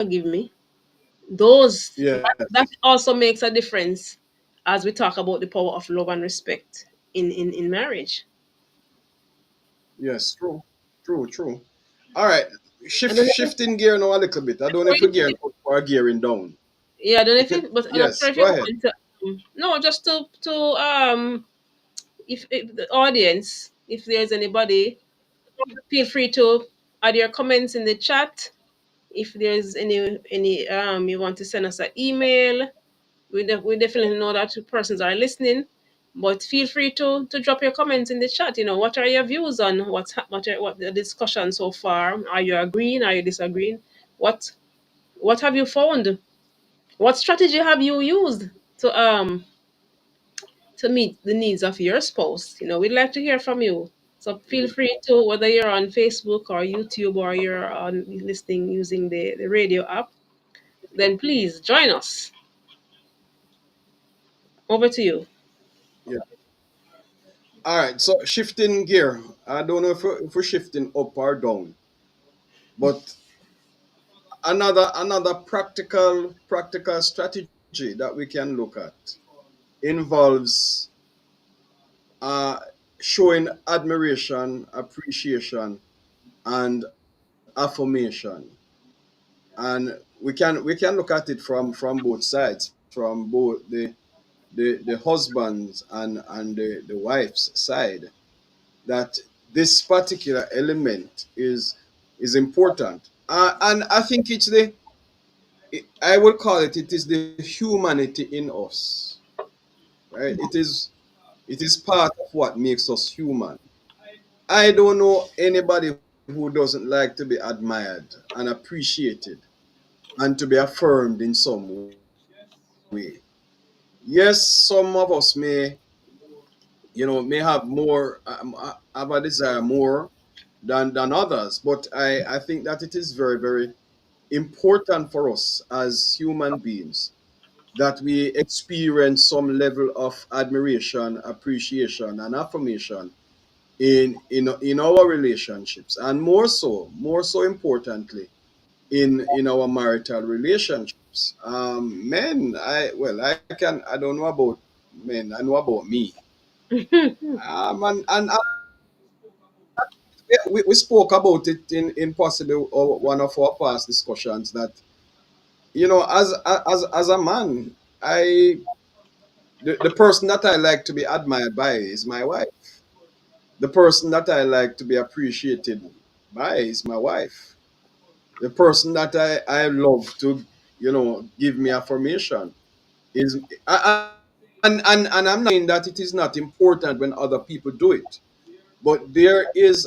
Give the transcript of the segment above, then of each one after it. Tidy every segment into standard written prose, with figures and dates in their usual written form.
forgive me. Those that Yes. also makes a difference as we talk about the power of love and respect in marriage. Yes. True. True. True. All right. I don't know if Shifting gear now a little bit. I don't know before if we're you gearing up or gearing down. yeah, I don't know if you, but I'm not Yes. sure if Go you're ahead. open to no, just to if the audience, if there's anybody, feel free to add your comments in the chat. If there's any you want to send us an email, we definitely know that persons are listening. But feel free to drop your comments in the chat. You know, what are your views on what the discussion so far? Are you agreeing? Are you disagreeing? What what have you found? What strategy have you used to meet the needs of your spouse? You know, we'd like to hear from you. So feel free to, whether you're on Facebook or YouTube or you're on listening using the radio app, then please join us. Over to you. Yeah. All right. So shifting gear. I don't know if we're shifting up or down, but another practical strategy that we can look at involves uh, showing admiration, appreciation, and affirmation. And we can look at it from both sides, from both the husband's and the wife's side. That this particular element is important, and I think I would call it is the humanity in us, right? It is part of what makes us human. I don't know anybody who doesn't like to be admired and appreciated and to be affirmed in some way. Yes, some of us may have more, have a desire more than others, but I think that it is very, very important for us as human beings that we experience some level of admiration, appreciation, and affirmation in our relationships, and more so importantly in our marital relationships. Men, I don't know about men. I know about me. And we spoke about it in possibly one of our past discussions that as a man, the person that I like to be admired by is my wife. The person that I like to be appreciated by is my wife. The person that I love to, give me affirmation is, and I'm not saying that it is not important when other people do it, but there is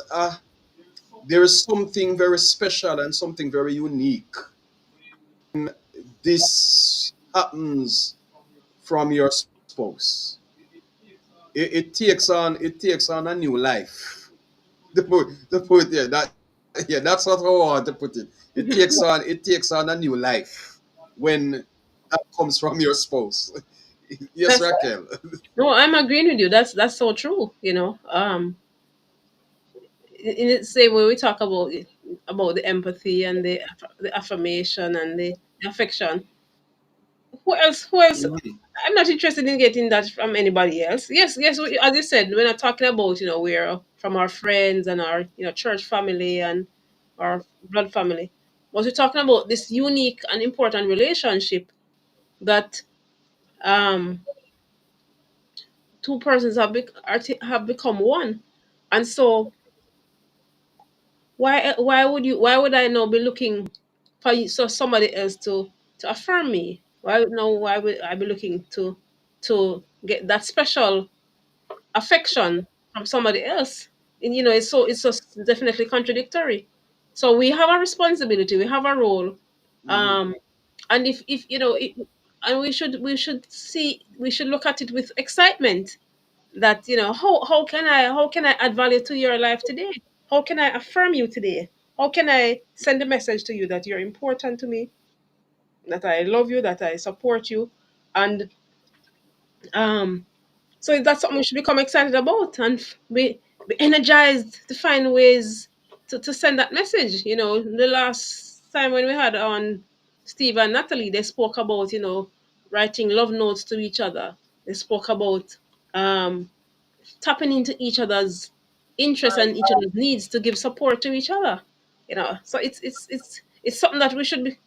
something very special and something very unique. This happens from your spouse. It takes on a new life. To put yeah, that's what I want to put it. It takes on a new life when that comes from your spouse. Yes, That's Raquel. no, I'm agreeing with you. That's so true. You know, in the same way we talk about the empathy and the affirmation and the affection. Who else? Who else? Mhm. I'm not interested in getting that from anybody else. Yes, yes. As you said, we're not talking about we're from our friends and our church family and our blood family, but we're talking about this unique and important relationship that um two persons have become one, and so why would I now be looking for somebody else to affirm me? Why would I be looking to get that special affection from somebody else? And it's just definitely contradictory. So we have a responsibility, we have a role, Mhm. um and if and we should look at it with excitement, that how can I add value to your life today? How can I affirm you today? How can I send a message to you that you're important to me, that I love you, that I support you? And um so that's something we should become excited about, and be energized to find ways to send that message. The last time when we had on Steve and Natalie, they spoke about, writing love notes to each other. They spoke about um, tapping into each other's interests and each other's needs to give support to each other. So it's something that we should be.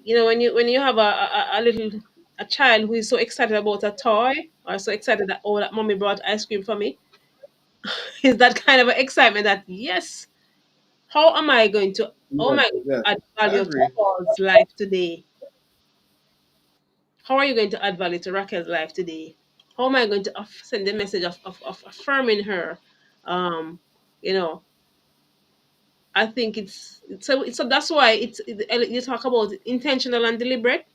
When you have a little a child who is so excited about a toy, or so excited that, oh, that mommy brought ice cream for me, is that kind of an excitement that, yes, how am I going to how am Yes, I going yes, to add I value to agree. Paul's life today? How are you going to add value to Raquel's life today? How am I going to send the message of affirming her? Um, you know, I think so that's why you talk about intentional and deliberate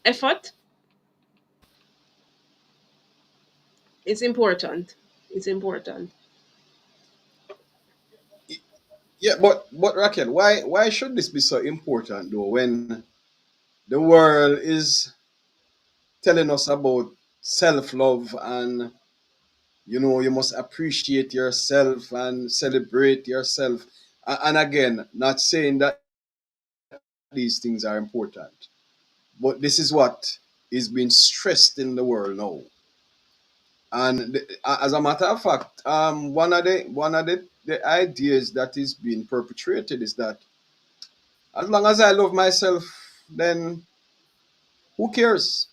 effort. It's important. It's important. Yeah, but Raquel, why should this be so important though when the world is telling us about self-love and you must appreciate yourself and celebrate yourself. And again, not saying that these things are important, but this is what is being stressed in the world now. And as a matter of fact, one of the ideas that is being perpetrated is that as long as I love myself, then who cares?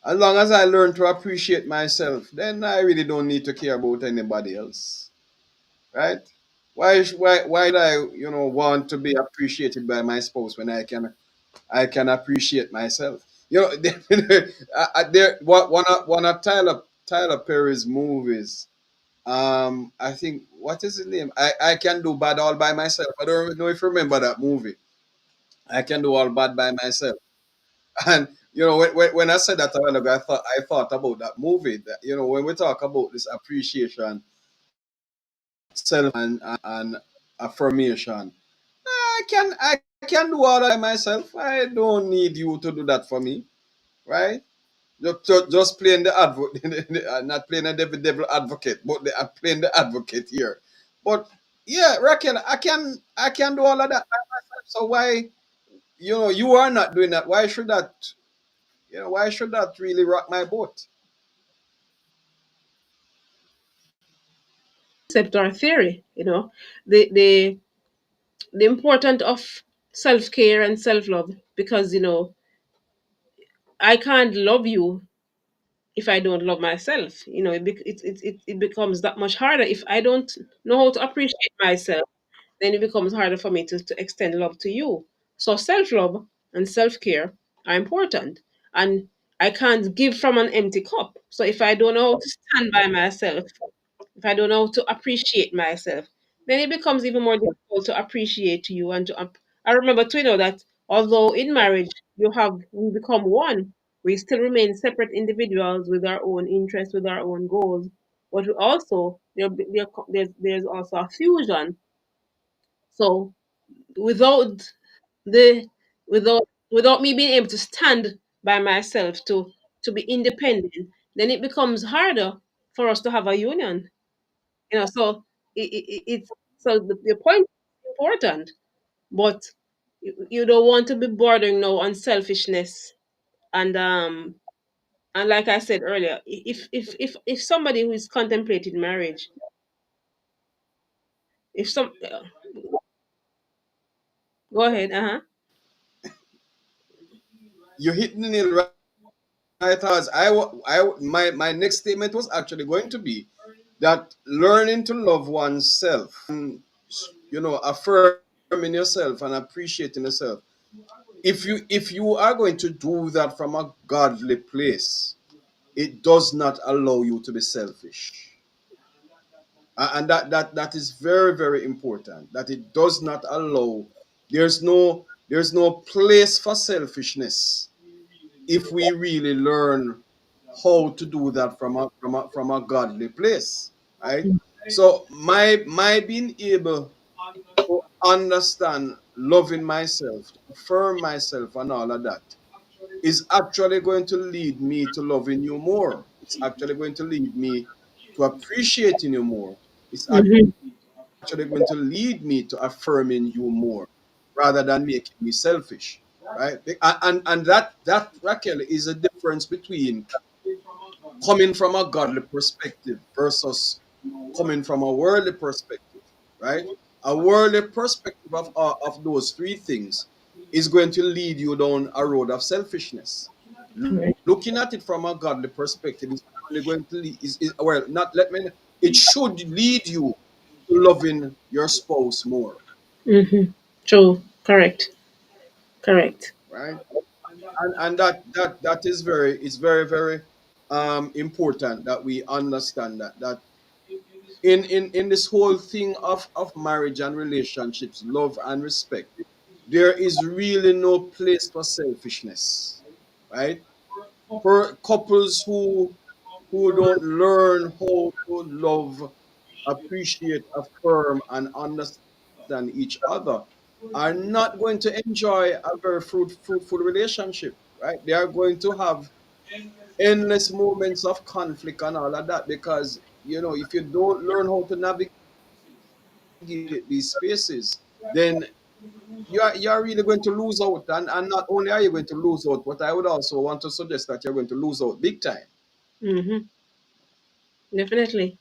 As long as I learn to appreciate myself, then I really don't need to care about anybody else, right? Why should I want to be appreciated by my spouse when I can appreciate myself? There one of Tyler Perry's movies. I think, what is his name? I can do bad all by myself. I don't know if you remember that movie. I can do all bad by myself. And when I said that a while ago, I thought about that movie. That when we talk about this appreciation, self and affirmation, I can do all that by myself. I don't need you to do that for me, right? Just playing the advocate, not playing the devil advocate, but playing the advocate here. But yeah, Raquel, I can do all of that by myself. So why you are not doing that? Why should that really rock my boat? Concept or theory, the importance of self care and self love, because I can't love you if I don't love myself. It becomes that much harder if I don't know how to appreciate myself. Then it becomes harder for me to extend love to you. So self love and self care are important, and I can't give from an empty cup. So if I don't know how to stand by myself, if I don't know how to appreciate myself, then it becomes even more difficult to appreciate you and I remember to know that although in marriage we become one, we still remain separate individuals with our own interests, with our own goals. But we also there's also a fusion. So without the without me being able to stand by myself to be independent, then it becomes harder for us to have a union. So it's so the point is important, but you don't want to be bordering now on selfishness. And like I said earlier, if somebody who is contemplating marriage, if some go ahead, You hit the nail right. As my next statement was actually going to be that learning to love oneself and affirming yourself and appreciating yourself. If you are going to do that from a godly place, it does not allow you to be selfish. And that is very, very important, that it does not allow. There's no place for selfishness if we really learn how to do that from a godly place, right? So my being able to understand loving myself, to affirm myself, and all of that is actually going to lead me to loving you more. It's actually going to lead me to appreciating you more. It's actually going to lead me to affirming you more, rather than making me selfish, right? And that Raquel is a difference between coming from a godly perspective versus coming from a worldly perspective, right? A worldly perspective of those three things is going to lead you down a road of selfishness. Right. Looking at it from a godly perspective is only going to lead, well, not let me, it should lead you to loving your spouse more, Mm-hmm. True. Correct. Correct. right? And that is very, it's very, very important that we understand that in this whole thing of marriage and relationships, love and respect, there is really no place for selfishness, right? For couples who don't learn how to love, appreciate, affirm, and understand each other are not going to enjoy a very fruitful relationship, right? They are going to have endless moments of conflict and all of that because, if you don't learn how to navigate these spaces, then you're really going to lose out. And not only are you going to lose out, but I would also want to suggest that you're going to lose out big time. Mm-hmm. Definitely.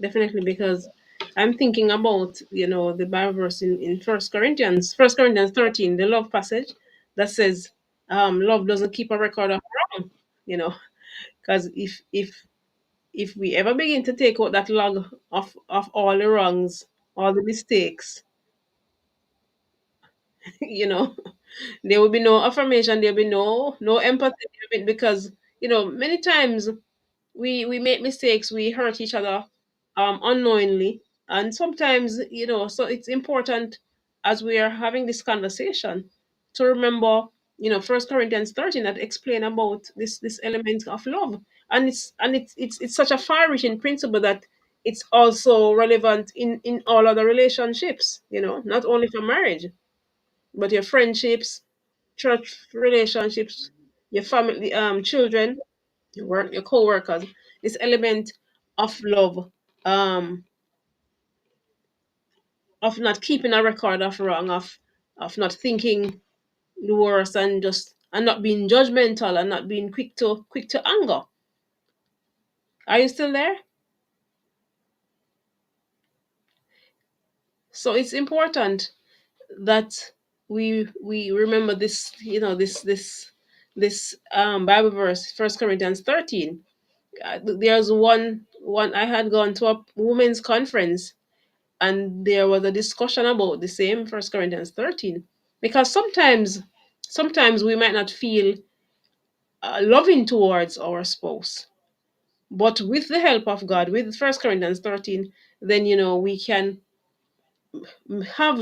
Definitely, because I'm thinking about, the Bible verse in First Corinthians 13, the love passage that says, love doesn't keep a record of wrong, you know, because if we ever begin to take out that log of all the wrongs, all the mistakes, you know, there will be no affirmation, there will be no empathy, because many times we make mistakes, we hurt each other unknowingly, and sometimes, so it's important, as we are having this conversation, to remember, First Corinthians 13 that explain about this element of love, and it's such a far-reaching principle that it's also relevant in all other relationships, not only for marriage, but your friendships, church relationships, your family, children, your work, your co-workers. This element of love, um of not keeping a record of wrong, of not thinking the worst, and not being judgmental, and not being quick to anger. Are you still there? So it's important that we remember this, this Bible verse, First Corinthians 13. There's one I had gone to a women's conference, and there was a discussion about the same First Corinthians 13, because sometimes we might not feel loving towards our spouse, but with the help of God, with First Corinthians 13, then have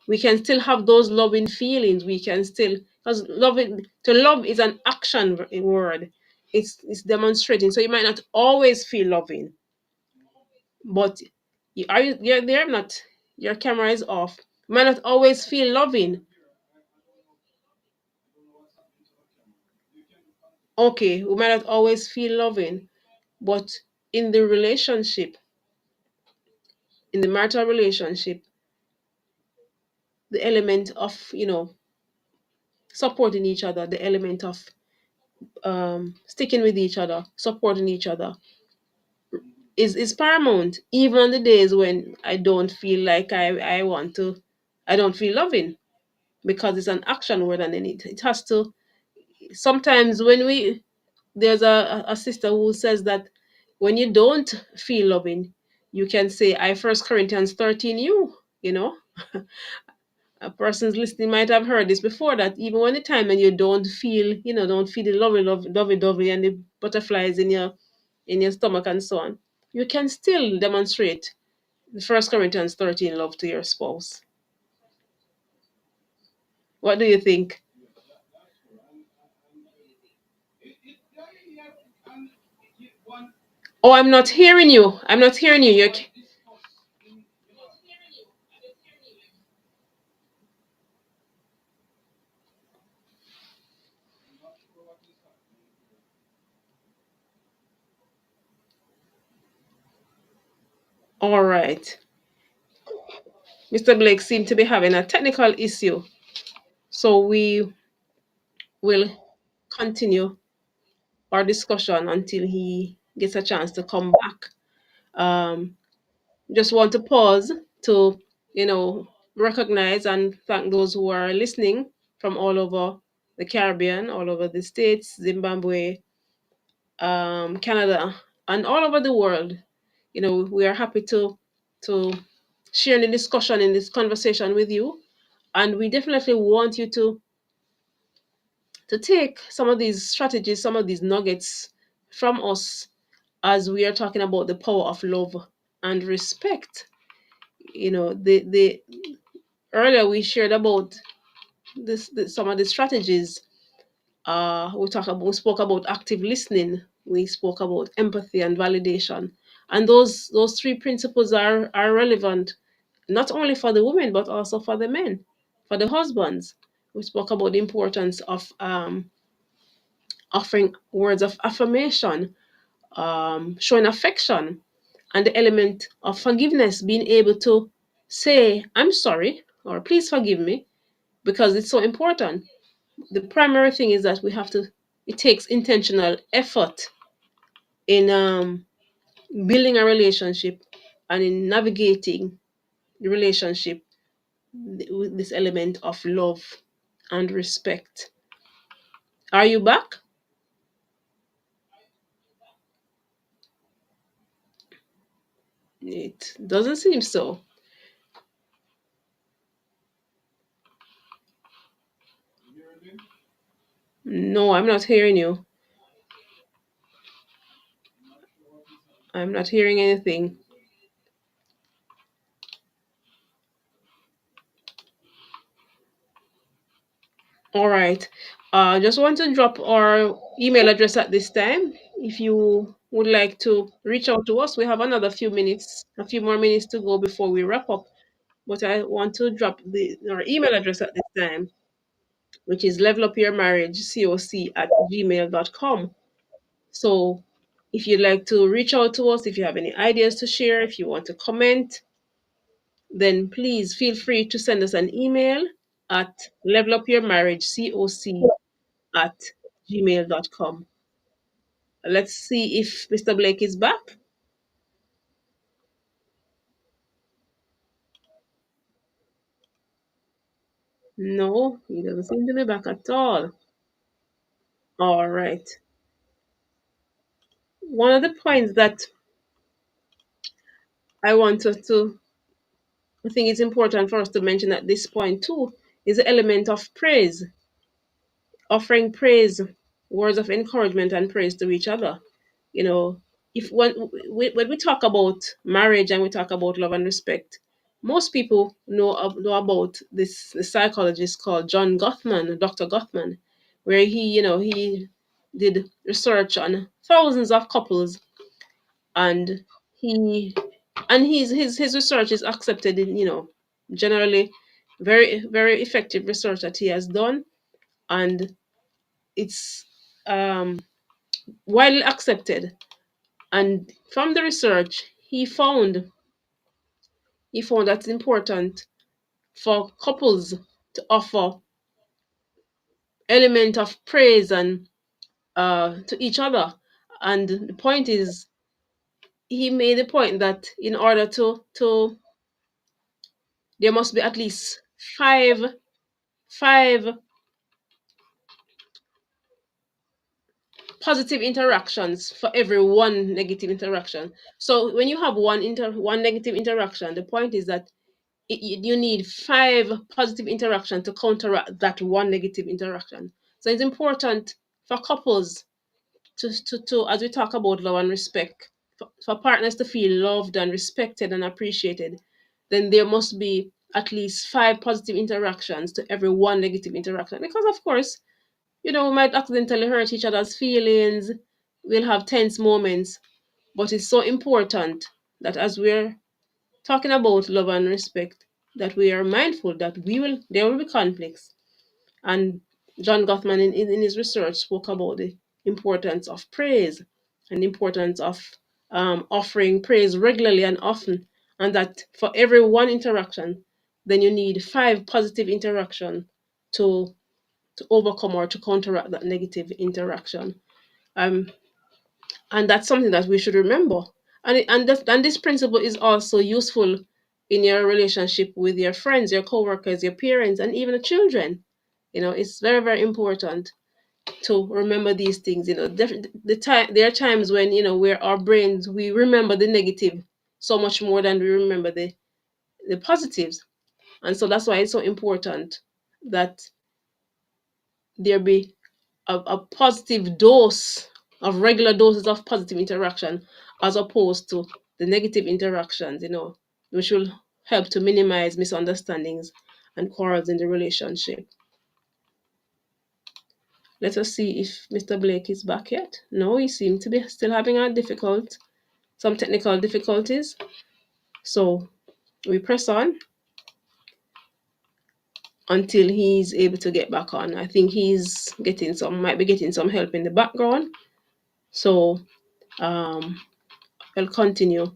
we can still have those loving feelings. We can still, because loving, to love is an action word. It's demonstrating. So you might not always feel loving, but you're there, not, your camera is off. You might not always feel loving. Okay, we might not always feel loving, but in the relationship, in the marital relationship, the element of, supporting each other, the element of sticking with each other, supporting each other, is paramount, even on the days when I don't feel like I want to, I don't feel loving, because it's an action word, and then it has to, sometimes when we, there's a sister who says that when you don't feel loving, you can say, I First Corinthians 13 you, a person's listening might have heard this before, that even when the time when you don't feel the lovey dovey and the butterflies in your stomach and so on, you can still demonstrate the First Corinthians 13 love to your spouse. What do you think? Oh, I'm not hearing you. I'm not hearing you. All right. Mr. Blake seemed to be having a technical issue, so we will continue our discussion until he gets a chance to come back. Um, just want to pause to, recognize and thank those who are listening from all over the Caribbean, all over the States, Zimbabwe, Canada, and all over the world. We are happy to share in the discussion in this conversation with you, and we definitely want you to take some of these strategies, some of these nuggets from us as we are talking about the power of love and respect. The earlier we shared about some of the strategies. We spoke about active listening. We spoke about empathy and validation, and those three principles are relevant not only for the women but also for the men, for the husbands. We spoke about the importance of offering words of affirmation, showing affection, and the element of forgiveness, being able to say, I'm sorry, or please forgive me, because it's so important. The primary thing is that it takes intentional effort in building a relationship and in navigating the relationship with this element of love and respect. Are you back? It doesn't seem so. No, I'm not hearing you. I'm not hearing anything. All right. Just want to drop our email address at this time. If you would like to reach out to us, we have another few minutes, a few more minutes to go before we wrap up. But I want to drop our email address at this time, which is levelupyourmarriagecoc@gmail.com. So if you'd like to reach out to us, if you have any ideas to share, if you want to comment, then please feel free to send us an email at levelupyourmarriagecoc@gmail.com. Let's see if Mr. Blake is back. No, he doesn't seem to be back at all. All right. One of the points that I wanted to, I think it's important for us to mention at this point too, is the element of praise, offering praise, words of encouragement and praise to each other. You know, if when we talk about marriage and we talk about love and respect, most people know about the psychologist called John Gottman, Dr. Gottman, where he did research on thousands of couples, and he his research is accepted in, generally very very effective research that he has done, and it's widely accepted. And from the research, he found that it's important for couples to offer element of praise and to each other. And the point is, he made the point that in order to there must be at least five positive interactions for every one negative interaction. So when you have one negative interaction, the point is that you need five positive interactions to counteract that one negative interaction. So it's important for couples to as we talk about love and respect, for partners to feel loved and respected and appreciated, then there must be at least five positive interactions to every one negative interaction. Because of course, we might accidentally hurt each other's feelings, we'll have tense moments, but it's so important that as we're talking about love and respect, that we are mindful that there will be conflicts. And John Gottman in his research spoke about the importance of praise and the importance of offering praise regularly and often, and that for every one interaction, then you need 5 positive interaction to overcome or to counteract that negative interaction. Um, and that's something that we should remember. And this principle is also useful in your relationship with your friends, your coworkers, your parents, and even the children. It's very, very important to remember these things. There are times when where our brains, we remember the negative so much more than we remember the positives. And so that's why it's so important that there be a positive dose of regular doses of positive interaction, as opposed to the negative interactions, which will help to minimize misunderstandings and quarrels in the relationship. Let us see if Mr. Blake is back yet. No, he seemed to be still having some technical difficulties. So we press on until he's able to get back on. I think might be getting some help in the background. So um, I'll continue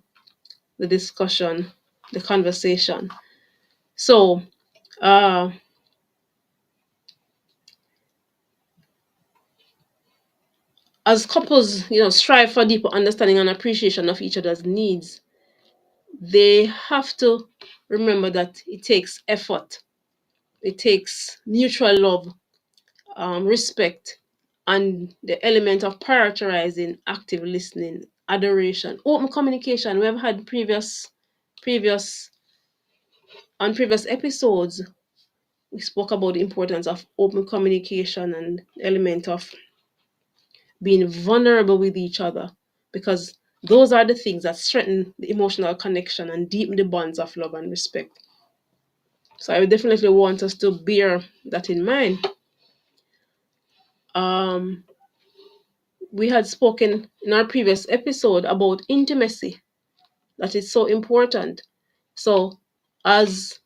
the discussion, the conversation. So, uh, as couples, strive for deeper understanding and appreciation of each other's needs, they have to remember that it takes effort, it takes mutual love, respect, and the element of prioritizing active listening, adoration, open communication. We have had previous previous episodes. We spoke about the importance of open communication and the element of being vulnerable with each other, because those are the things that strengthen the emotional connection and deepen the bonds of love and respect. So I would definitely want us to bear that in mind. Um, we had spoken in our previous episode about intimacy, that is so important. So as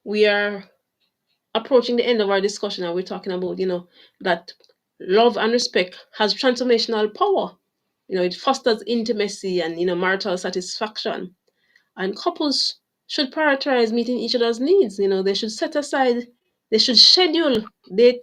we are approaching the end of our discussion, and we're talking about, that love and respect has transformational power. It fosters intimacy and, marital satisfaction. And couples should prioritize meeting each other's needs. They should set aside, they should schedule date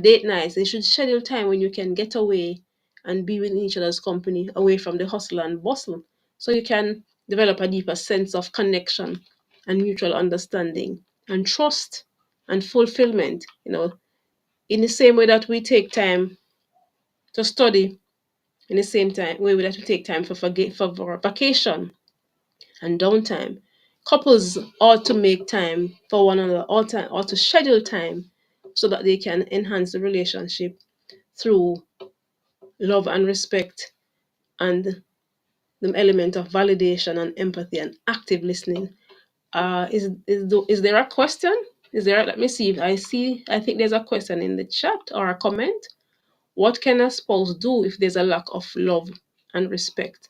date nights. They should schedule time when you can get away and be within each other's company, away from the hustle and bustle, so you can develop a deeper sense of connection and mutual understanding and trust and fulfillment. In the same way that we take time to study, in the same time way that we take time for vacation and downtime, couples ought to make time for one another, ought to schedule time so that they can enhance the relationship through love and respect and the element of validation and empathy and active listening. Is there a question? Let me see. I think there's a question in the chat or a comment. What can a spouse do if there's a lack of love and respect?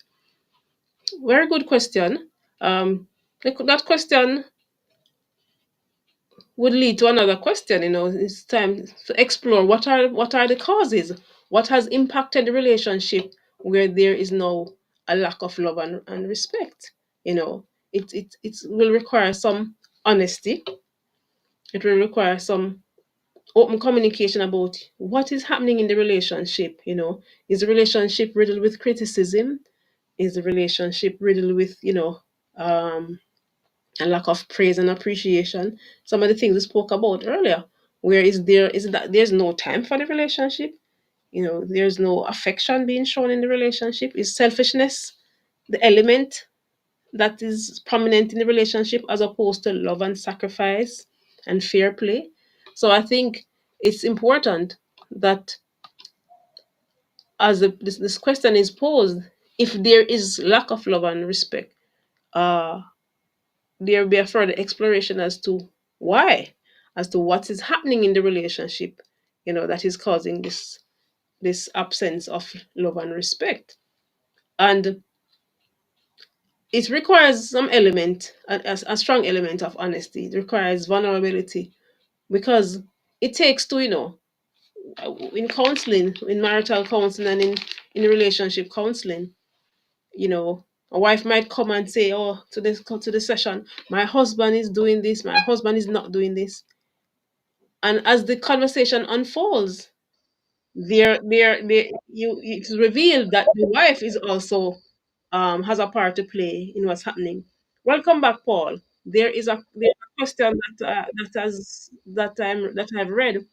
Very good question. That question would lead to another question. It's time to explore what are the causes, what has impacted the relationship where there is no a lack of love and respect. It will require some honesty. It will require some open communication about what is happening in the relationship. Is the relationship riddled with criticism? Is the relationship riddled with a lack of praise and appreciation? Some of the things we spoke about earlier, where is it that there's no time for the relationship? There's no affection being shown in the relationship. Is selfishness the element that is prominent in the relationship, as opposed to love and sacrifice and fair play? So I think it's important that, as this question is posed, if there is lack of love and respect, uh, there will be a further exploration as to why, as to what is happening in the relationship, that is causing this absence of love and respect. And it requires some element, a strong element of honesty. It requires vulnerability, because it takes two, in counseling, in marital counseling, and in relationship counseling, you know A wife might come and say, "Oh, to the session, my husband is doing this, my husband is not doing this," and as the conversation unfolds, it's revealed that the wife is also has a part to play in what's happening. Welcome back, Paul. There's a question that I've read.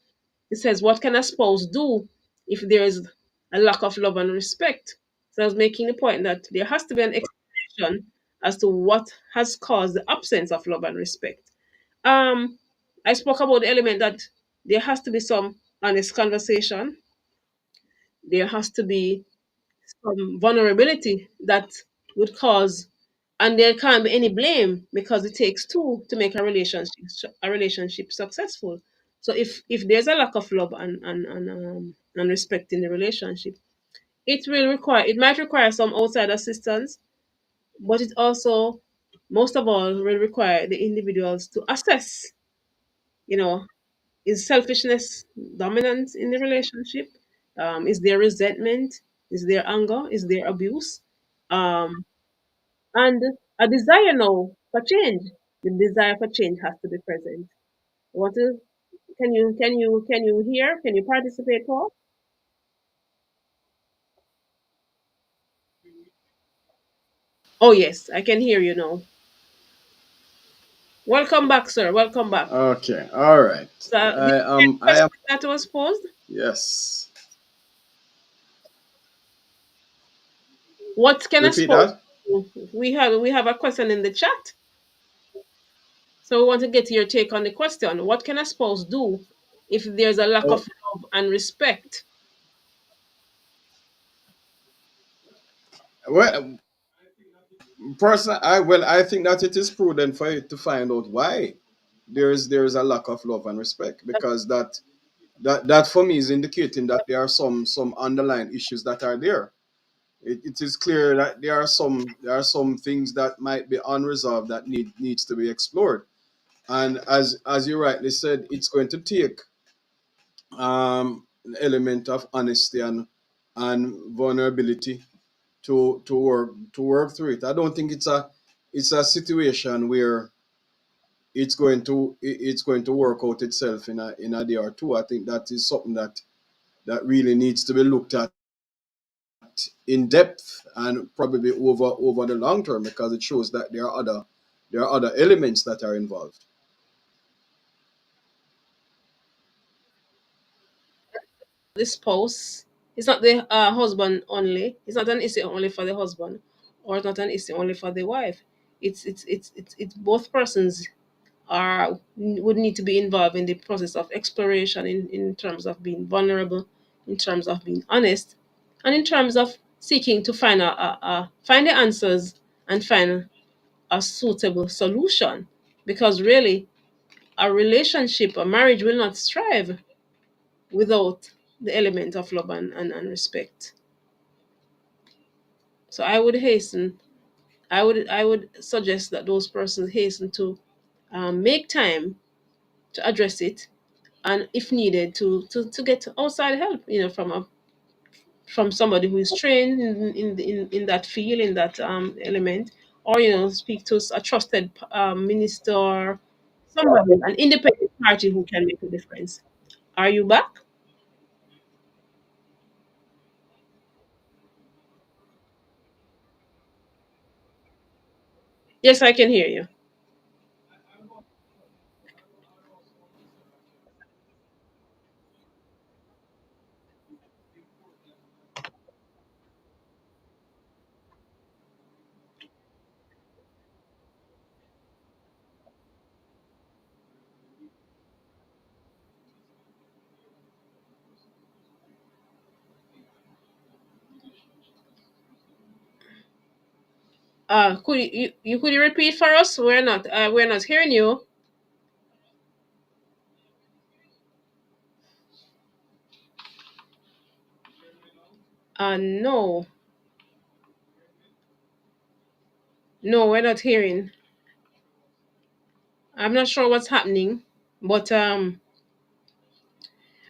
It says, "What can a spouse do if there is a lack of love and respect?" So I was making the point that there has to be an explanation as to what has caused the absence of love and respect. Um, I spoke about the element that there has to be some honest conversation. There has to be some vulnerability that would cause, and there can't be any blame because it takes two to make a relationship successful. So if there's a lack of love and respect in the relationship, it might require some outside assistance, but it also, most of all, will require the individuals to assess, you know, is selfishness dominant in the relationship? Is there resentment? Is there anger? Is there abuse? Um, and a desire now for change. The desire for change has to be present. What is? Can you hear? Can you participate, Paul? Oh yes, I can hear you now. Welcome back, sir. Welcome back. Okay, all right. So the I question am, that was posed. yes. What can I Repeat suppose? that. We have a question in the chat. So we want to get your take on the question. What can a spouse do if there's a lack Oh, of love and respect? well, I think that it is prudent for you to find out why there is a lack of love and respect, because that for me is indicating that there are some underlying issues that are there. It is clear that there are some things that might be unresolved that needs to be explored. And as you rightly said, it's going to take an element of honesty and vulnerability to work through it. I don't think it's a situation where it's going to work out itself in a day or two. I think that is something that really needs to be looked at in depth and probably over the long term, because it shows that there are other elements that are involved. The spouse, it's not the husband only. It's not an issue only for the husband, or it's not an issue only for the wife. It's both persons are would need to be involved in the process of exploration in terms of being vulnerable, in terms of being honest, and in terms of seeking to find the answers and find a suitable solution. Because really, a marriage will not strive without the element of love and respect. So I would suggest that those persons hasten to make time to address it, and if needed to get outside help, from somebody who is trained in that field, in that element, or speak to a trusted minister, or somebody, an independent party who can make a difference. Are you back? Yes, I can hear you. Could you repeat for us? We're not hearing you. No, no, we're not hearing. I'm not sure what's happening, but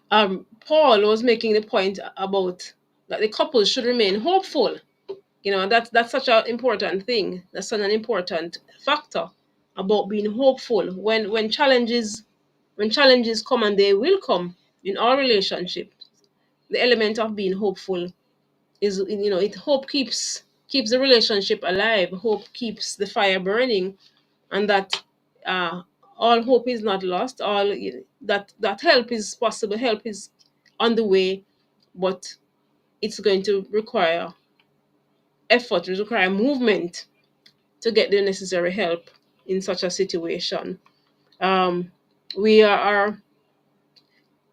Paul was making the point about that the couple should remain hopeful. That's such an important thing. That's such an important factor about being hopeful when challenges come, and they will come in all relationships. The element of being hopeful is, it hope keeps the relationship alive. Hope keeps the fire burning, and that uh, all hope is not lost. All that help is possible. Help is on the way, but it's going to require effort. It require movement to get the necessary help in such a situation. Um, we are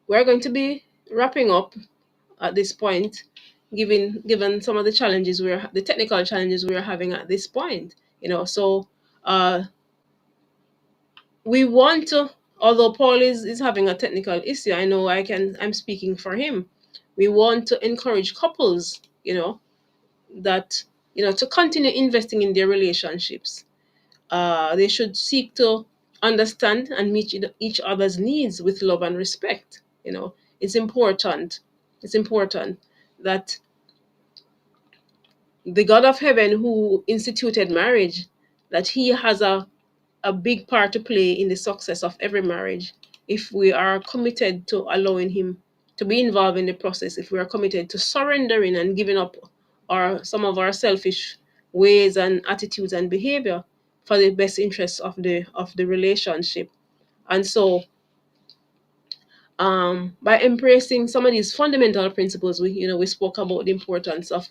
we're going to be wrapping up at this point, given some of the technical challenges we're having at this point. So uh, we want to, although Paul is having a technical issue, I know I'm speaking for him. We want to encourage couples, that to continue investing in their relationships. They should seek to understand and meet each other's needs with love and respect. It's important. It's important that the God of heaven who instituted marriage, that he has a big part to play in the success of every marriage. If we are committed to allowing him to be involved in the process, if we are committed to surrendering and giving up some of our selfish ways and attitudes and behavior for the best interests of the relationship. And so, by embracing some of these fundamental principles, we spoke about the importance of.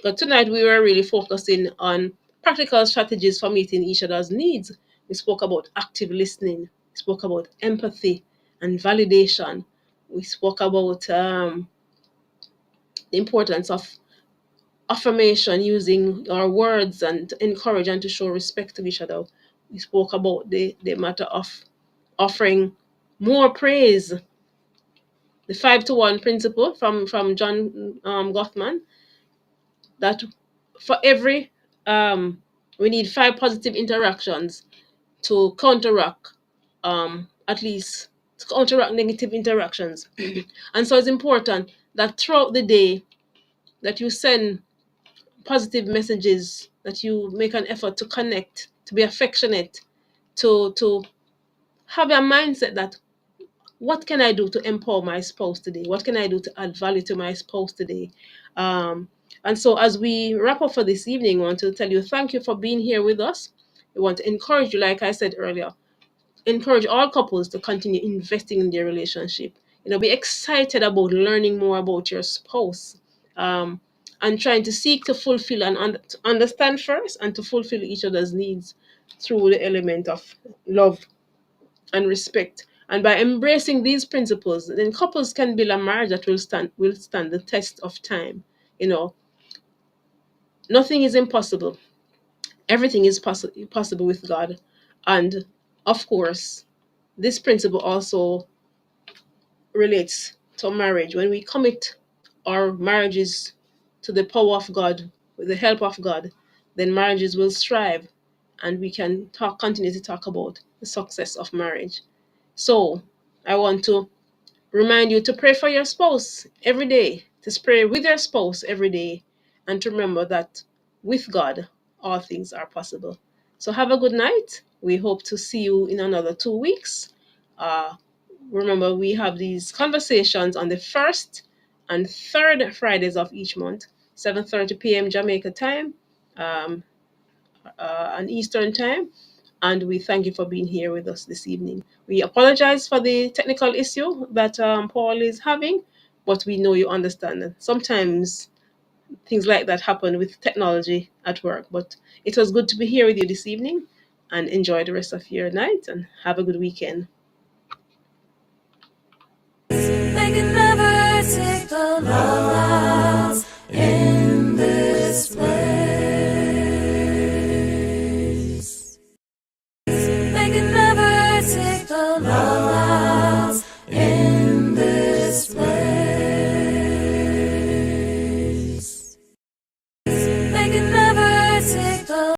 But tonight we were really focusing on practical strategies for meeting each other's needs. We spoke about active listening. We spoke about empathy and validation. We spoke about the importance of affirmation, using our words and to encourage and to show respect to each other. We spoke about the matter of offering more praise, the 5 to 1 principle from John Gottman, that for every we need 5 positive interactions to counteract at least to counteract negative interactions. And so it's important that throughout the day that you send positive messages, that you make an effort to connect, to be affectionate, to have a mindset that what can I do to empower my spouse today? What can I do to add value to my spouse today? Um, and so, as we wrap up for this evening, I want to tell you thank you for being here with us. We want to encourage you, like I said earlier, encourage all couples to continue investing in their relationship. Be excited about learning more about your spouse, um, and trying to seek to fulfill and to understand first and to fulfill each other's needs through the element of love and respect. And by embracing these principles, then couples can build a marriage that will stand the test of time. You know, Nothing is impossible. Everything is possible with God. And of course, this principle also relates to marriage. When we commit our marriages to the power of God, with the help of God, then marriages will strive, and we can continue to talk about the success of marriage. So I want to remind you to pray for your spouse every day, to pray with your spouse every day, and to remember that with God, all things are possible. So have a good night. We hope to see you in another 2 weeks. Uh, Remember, we have these conversations on the first and third Fridays of each month, 7:30 p.m. Jamaica time, um, and Eastern time. And we thank you for being here with us this evening. We apologize for the technical issue that Paul is having, but we know you understand that sometimes things like that happen with technology at work. But it was good to be here with you this evening, and enjoy the rest of your night and have a good weekend. They can never take the love out.